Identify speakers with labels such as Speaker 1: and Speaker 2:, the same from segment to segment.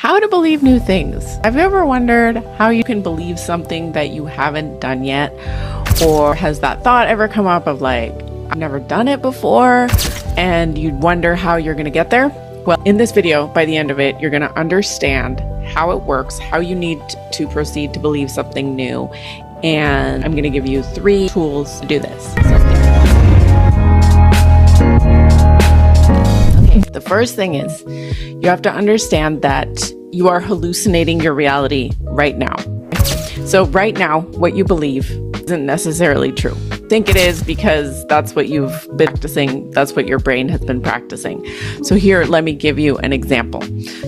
Speaker 1: How to believe new things. Have you ever wondered how you can believe something that you haven't done yet? Or has that thought ever come up of like, I've never done it before, and you'd wonder how you're going to get there? Well, in this video, by the end of it, you're going to understand how it works, how you need to proceed to believe something new. And I'm going to give you 3 tools to do this. The first thing is you have to understand that you are hallucinating your reality right now. So right now, what you believe isn't necessarily true. Think it is because that's what you've been practicing. That's what your brain has been practicing. So here, let me give you an example.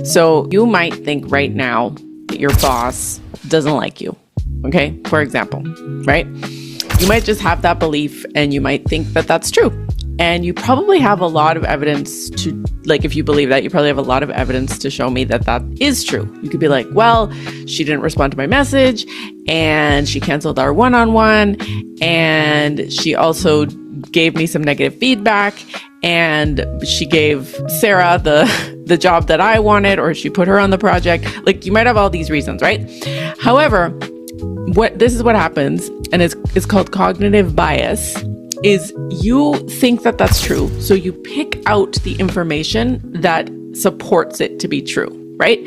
Speaker 1: So you might think right now that your boss doesn't like you. Okay, for example, right? You might just have that belief and you might think that that's true. And you probably have a lot of evidence to, like, if you believe that, you probably have a lot of evidence to show me that that is true. You could be like, well, she didn't respond to my message and she canceled our one-on-one and she also gave me some negative feedback and she gave Sarah the job that I wanted, or she put her on the project. Like, you might have all these reasons, right? However, this is what happens, and it's called cognitive bias, is you think that that's true. So you pick out the information that supports it to be true, right?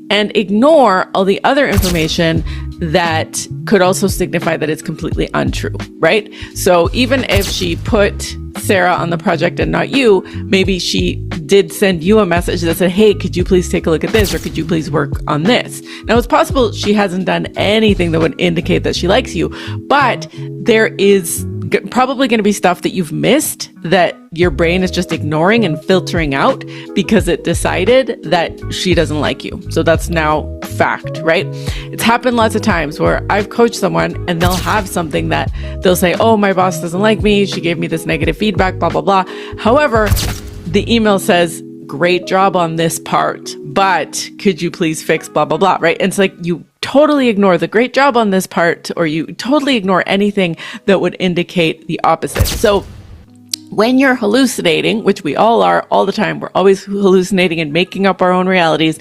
Speaker 1: And ignore all the other information that could also signify that it's completely untrue, right? So even if she put Sarah on the project and not you, maybe she did send you a message that said, hey, could you please take a look at this? Or could you please work on this? Now, it's possible she hasn't done anything that would indicate that she likes you, but there is probably going to be stuff that you've missed that your brain is just ignoring and filtering out because it decided that she doesn't like you. So that's now fact, right? It's happened lots of times where I've coached someone and they'll have something that they'll say, oh, my boss doesn't like me. She gave me this negative feedback, blah, blah, blah. However, the email says, great job on this part, but could you please fix blah, blah, blah, right? And it's like you totally ignore the great job on this part, or you totally ignore anything that would indicate the opposite. So when you're hallucinating, which we all are all the time, we're always hallucinating and making up our own realities,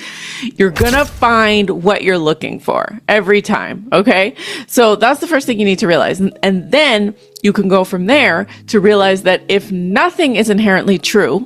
Speaker 1: you're gonna find what you're looking for every time, okay? So that's the first thing you need to realize. And then you can go from there to realize that if nothing is inherently true,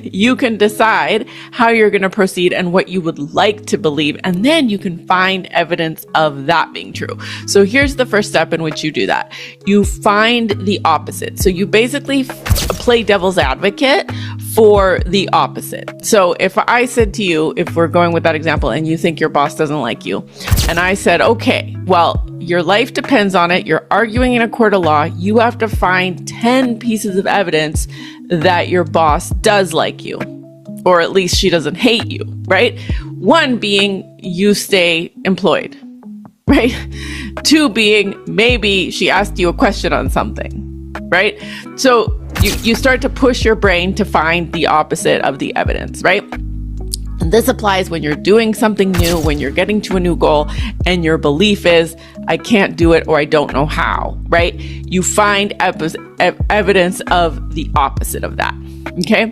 Speaker 1: you can decide how you're going to proceed and what you would like to believe, and then you can find evidence of that being true. So here's the first step in which you do that. You find the opposite. So you basically play devil's advocate for the opposite. So if I said to you, if we're going with that example, and you think your boss doesn't like you, and I said, okay, well, your life depends on it. You're arguing in a court of law. You have to find 10 pieces of evidence that your boss does like you, or at least she doesn't hate you, right? 1 being you stay employed, right? 2 being maybe she asked you a question on something, right? So you start to push your brain to find the opposite of the evidence, right? And this applies when you're doing something new, when you're getting to a new goal, and your belief is, I can't do it, or I don't know how, right? You find evidence of the opposite of that, okay?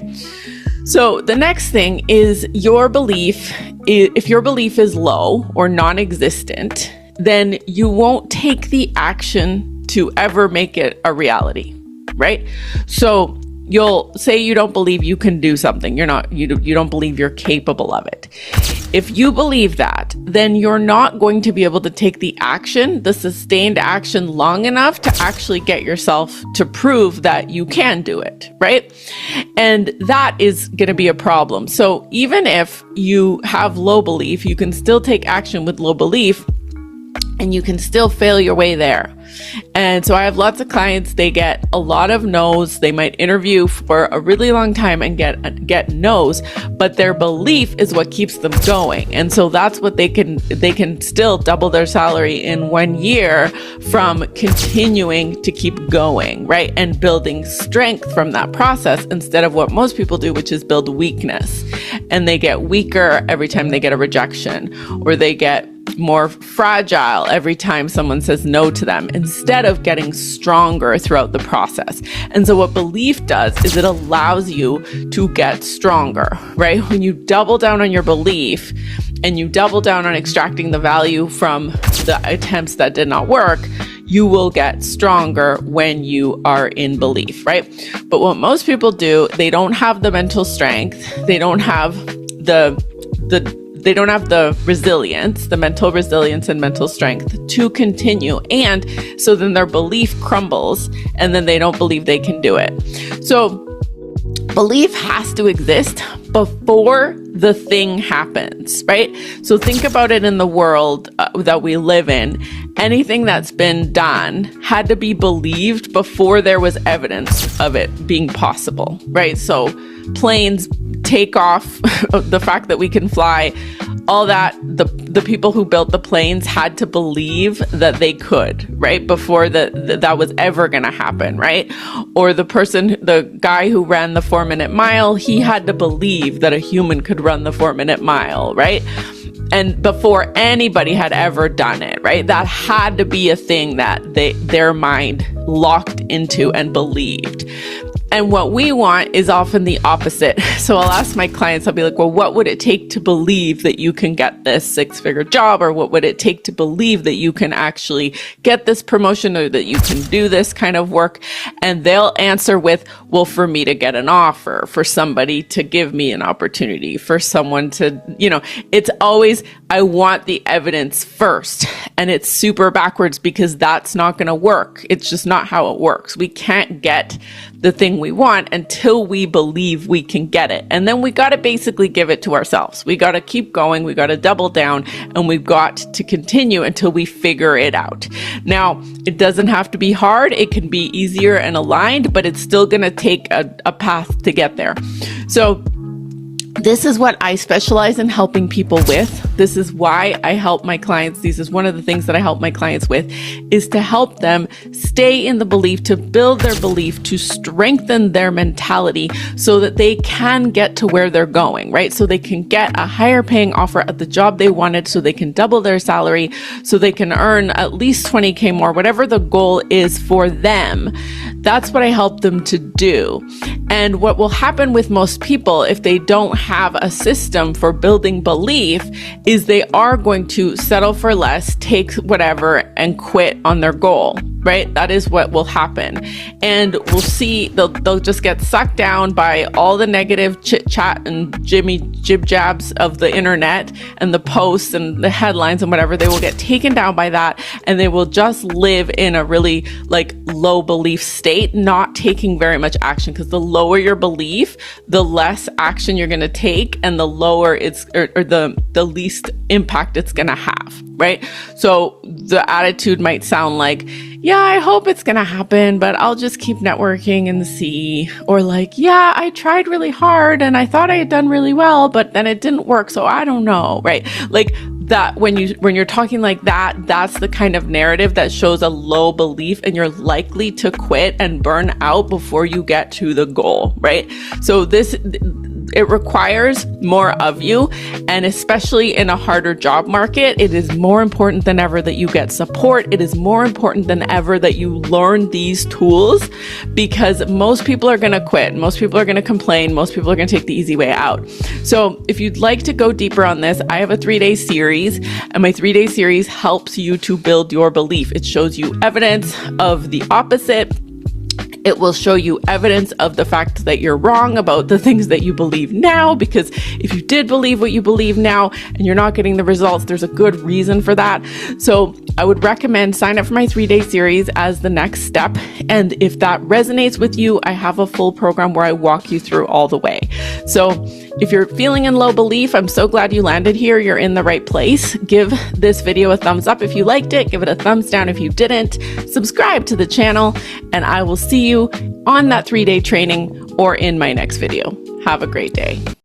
Speaker 1: So the next thing is your belief. If your belief is low or non-existent, then you won't take the action to ever make it a reality, right? So you'll say you don't believe you can do something. You don't believe you're capable of it. If you believe that, then you're not going to be able to take the action, the sustained action, long enough to actually get yourself to prove that you can do it, right? And that is going to be a problem. So even if you have low belief, you can still take action with low belief, and you can still fail your way there. And so I have lots of clients, they get a lot of no's. They might interview for a really long time and get no's, but their belief is what keeps them going. And so that's what they can still double their salary in 1 year from continuing to keep going, right? And building strength from that process instead of what most people do, which is build weakness. And they get weaker every time they get a rejection, or they get more fragile every time someone says no to them, instead of getting stronger throughout the process. And so what belief does is it allows you to get stronger, right? When you double down on your belief and you double down on extracting the value from the attempts that did not work, you will get stronger when you are in belief, right? But what most people do, they don't have the mental strength, they don't have the resilience, the mental resilience and mental strength to continue. And so then their belief crumbles and then they don't believe they can do it. So belief has to exist before the thing happens, right? So think about it in the world that we live in. Anything that's been done had to be believed before there was evidence of it being possible, right? So planes take off, the fact that we can fly, all that, the people who built the planes had to believe that they could, right? Before that was ever going to happen, right? Or the guy who ran the 4-minute mile, he had to believe that a human could run the 4-minute mile, right? And before anybody had ever done it, right? That had to be a thing that their mind locked into and believed. And what we want is often the opposite. So I'll ask my clients, I'll be like, well, what would it take to believe that you can get this 6-figure job? Or what would it take to believe that you can actually get this promotion or that you can do this kind of work? And they'll answer with, well, for me to get an offer, for somebody to give me an opportunity, for someone to, it's always, I want the evidence first. And it's super backwards because that's not going to work. It's just not how it works. We can't get the thing we want until we believe we can get it. And then we got to basically give it to ourselves. We got to keep going. We got to double down, and we've got to continue until we figure it out. Now, it doesn't have to be hard. It can be easier and aligned, but it's still going to take a path to get there. So this is what I specialize in helping people with. This is why I help my clients. This is one of the things that I help my clients with, is to help them stay in the belief, to build their belief, to strengthen their mentality so that they can get to where they're going, right? So they can get a higher paying offer at the job they wanted, so they can double their salary, so they can earn at least 20K more, whatever the goal is for them. That's what I help them to do. And what will happen with most people if they don't have a system for building belief is they are going to settle for less, take whatever, and quit on their goal, right? That is what will happen. And we'll see, they'll just get sucked down by all the negative chit chat and jib jabs of the internet and the posts and the headlines and whatever. They will get taken down by that, and they will just live in a really low belief state, not taking very much action, because the lower your belief, the less action you're going to take, and the lower it's, or the least impact it's going to have, right? So the attitude might sound like, yeah, I hope it's going to happen, but I'll just keep networking and see. Or yeah, I tried really hard and I thought I had done really well, but then it didn't work. So I don't know, right? That when you're talking like that, that's the kind of narrative that shows a low belief, and you're likely to quit and burn out before you get to the goal, right? So it requires more of you, and especially in a harder job market, it is more important than ever that you get support. It is more important than ever that you learn these tools, because most people are going to quit. Most people are going to complain. Most people are going to take the easy way out. So if you'd like to go deeper on this, I have a 3-day series, and my 3-day series helps you to build your belief. It shows you evidence of the opposite. It will show you evidence of the fact that you're wrong about the things that you believe now, because if you did believe what you believe now and you're not getting the results, there's a good reason for that. So I would recommend sign up for my 3-day series as the next step. And if that resonates with you, I have a full program where I walk you through all the way. So if you're feeling in low belief, I'm so glad you landed here. You're in the right place. Give this video a thumbs up if you liked it. Give it a thumbs down if you didn't. Subscribe to the channel, and I will see you on that 3-day training or in my next video. Have a great day.